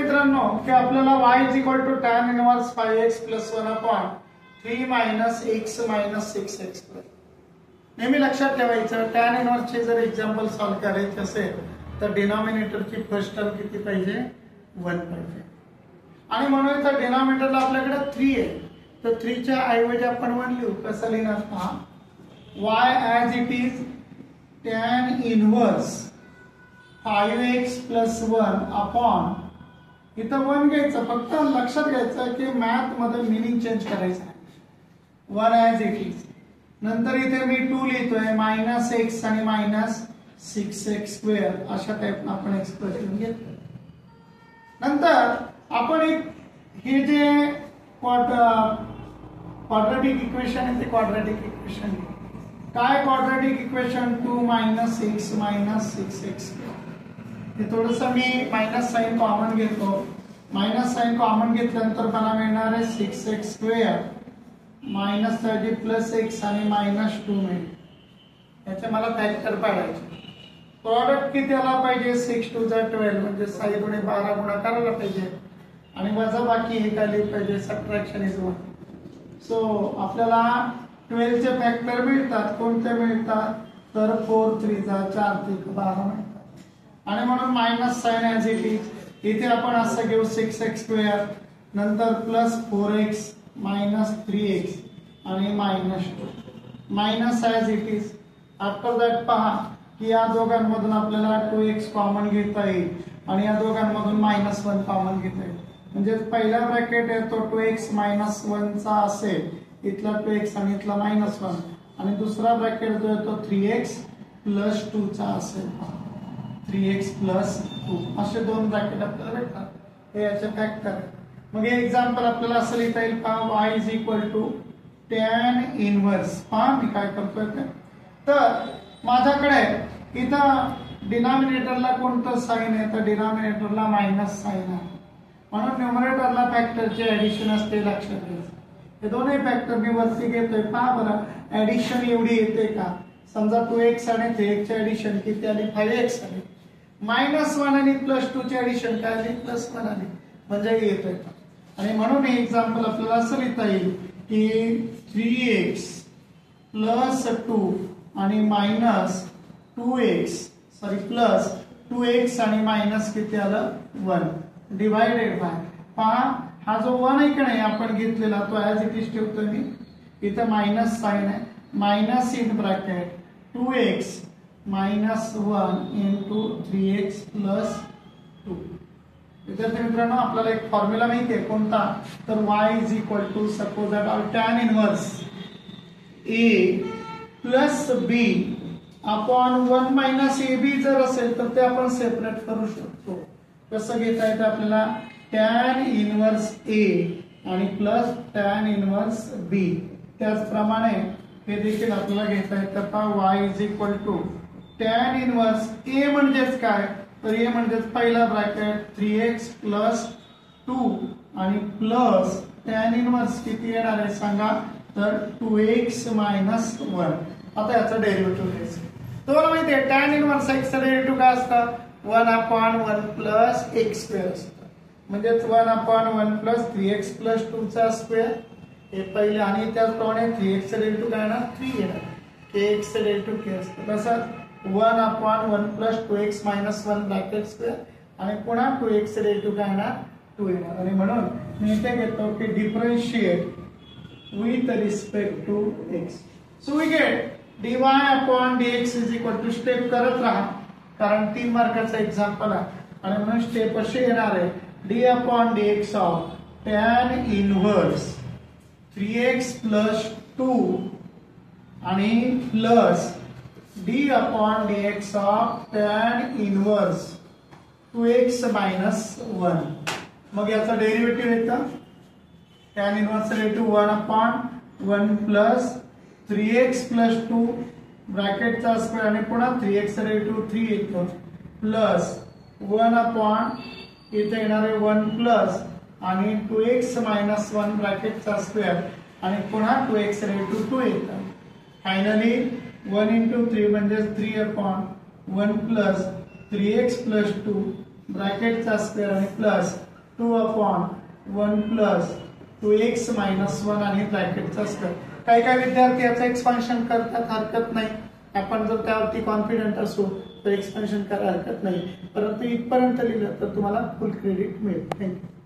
मित्रांनो की आपल्याला y = tan inverse 5x + 1/3 - x - 6x. नेहमी लक्षात ठेवायचं tan इनवर्स चे जर एक्झाम्पल सॉल्व्ह करायचे असेल तर डिनॉमिनेटरची फर्स्ट टर्म किती पाहिजे 1 पाहिजे आणि म्हणून इथं डिनॉमिनेटरला आपल्याकडे 3 आहे तर 3 च्या ऐवजी आपण 1 लिहू. कसं लिहिणार पहा y as it is tan inverse 5x + 1 इथं 1 घ्यायचं. फक्त लक्षात घ्यायचं की मॅथ मध्ये मीनिंग चेंज करायचं आहे. 1 as it is. नंतर इथे मी 2 लिहितोय -x आणि -6x² अशा टाइपनं आपण एक्सप्रेशन घेतलं. नंतर आपण हे जे क्वाड्रॅटिक इक्वेशन आहे ते क्वाड्रॅटिक इक्वेशन काय क्वाड्रॅटिक इक्वेशन 2 - x - 6x. हे थोडंसं मी मायनस साइन कॉमन घेतो. मायनस साइन कॉमन घेतल्यानंतर मला मिळणार आहे 6x² -30 + x आणि -2 मिळेल. याचे मला फॅक्टर पाडायचे. प्रॉडक्ट किती आला पाहिजे 6 × 2 = 12 म्हणजे 6 × 12 गुणाकार करायला पाहिजे आणि वजाबाकी हे काय पाहिजे सबट्रॅक्शन इज 1. सो आपल्याला 12 चे फॅक्टर मिळतात. कोणते मिळतात तर 4 × 3 = 4 × 3 = 12 मिळतात आणि म्हणून minus sign as it is. इथे आपण असं घेऊ 6x² नंतर +4x -3x आणि -2 minus as it is. After that पहा की या दोघांमधून आपल्याला 2x कॉमन घेता येईल आणि या दोघांमधून -1 कॉमन घेता येईल. म्हणजे पहिला ब्रॅकेट आहे तो 2x - 1 चा असेल इथला 2x आणि इथला -1 आणि दुसरा ब्रॅकेट जो आहे तो 3x + 2 चा असेल. 3x + 2 असे दोन ब्रॅकेट आपल्याला भेटतात. हे याचे फॅक्टर आहे. मग हे एक्झाम्पल आपल्याला असं लिहिता येईल पहा y = tan इनवर्स. पहा मी काय करतोय ते तर माझ्याकडे इथं डिनॉमिनेटरला कोणतं साइन आहे तर डिनॉमिनेटरला मायनस साइन आहे म्हणून न्यूमरेटरला फॅक्टरचे ऍडिशन असते लक्षात घ्यायचं. हे दोन्ही फॅक्टर मी वरती घेतोय. पहा बरं ऍडिशन एवढी येते का समजा 2x आणि 3x चे ऍडिशन किती आली 5x आली. -1 आणि +2 चे ऍडिशन काय आली +1 आली म्हणजे येतोय. आणि म्हणून हे एक्झाम्पल आपल्याला असं लिहिता येईल की 3x + 2 आणि +2x आणि मायनस किती आलं 1 डिवायडेड बाय. पहा हा जो 1 आहे की नाही आपण घेतलेला तो ॲज इट इज ठेवतोय मी. इथं मायनस साइन आहे minus in bracket 2x - 1 × 3x + 2. विद्यार्थी मित्रांनो आपल्याला एक फॉर्म्युला माहिती आहे कोणता तर y = suppose that our tan inverse a + b upon 1 - ab जर असेल तर ते आपण सेपरेट करू शकतो. कसं घेता येतं आपल्याला tan इनवर्स a आणि tan इनवर्स b. त्याचप्रमाणे हे देखील आपल्याला घेता येतं पहा y = tan इनवर्स a म्हणजेच काय तर a म्हणजेच पहिला ब्रॅकेट 3x + 2 आणि tan इनवर्स किती येणार आहे सांगा तर 2x - 1. आता याचा डेरिव्हेटिव्ह घ्यायचा. तुम्हाला माहिती आहे tan इनवर्स x चा डेरिव्हेटिव्ह काय असतं 1/1 + x² असतं. म्हणजे 1/1 + 3x + 2 चा स्क्वेअर हे पहिले आणि त्याचप्रमाणे 3x चा डेरिव्हेटिव्ह काय येणार 3 येणार. kx चा डेरिव्हेटिव्ह k असतं. तसंच 1/1 + 2x - 1 ब्रॅकेट स्क्वेअर आणि पुन्हा 2x चा डेरिव्हेटिव्ह काय येणार 2 येणार. आणि म्हणून मी इथे घेतो की differentiate with respect to x. So we get dy/dx = step करत राहा कारण 3 मार्काचा एक्झाम्पल आहे आणि म्हणून स्टेप असे येणार आहे d/dx of tan inverse 3x + 2 आणि d/dx of tan inverse 2x - 1. मग याचा डेरिव्हेटिव्ह येतं tan इनवर्स डेरिव्हेटिव्ह 1/1 + 3x + 2 ब्रॅकेटचा स्क्वेअर आणि पुन्हा 3x चा डेरिव्हेटिव्ह 3 येतो +1 इथे येणार आहे 1 आणि 2x - 1 ब्रॅकेटचा स्क्वेअर आणि पुन्हा 2x चा डेरिव्हेटिव्ह 2 येतं. फायनली 1 × 3 म्हणजे 3/1 + 3x + 2 ब्रॅकेटचा स्क्वेअर आणि 2/1 प्लस 2x मायनस 1 आणि ब्रॅकेटचा स्क्वेअर. काही काही विद्यार्थी याचं एक्सपान्शन करतात, हरकत नाही. आपण जर त्यावरती कॉन्फिडंट असू तर एक्सपान्शन करायला हरकत नाही, परंतु इथपर्यंत लिहिलं तर तुम्हाला फुल क्रेडिट मिळेल. थँक्यू.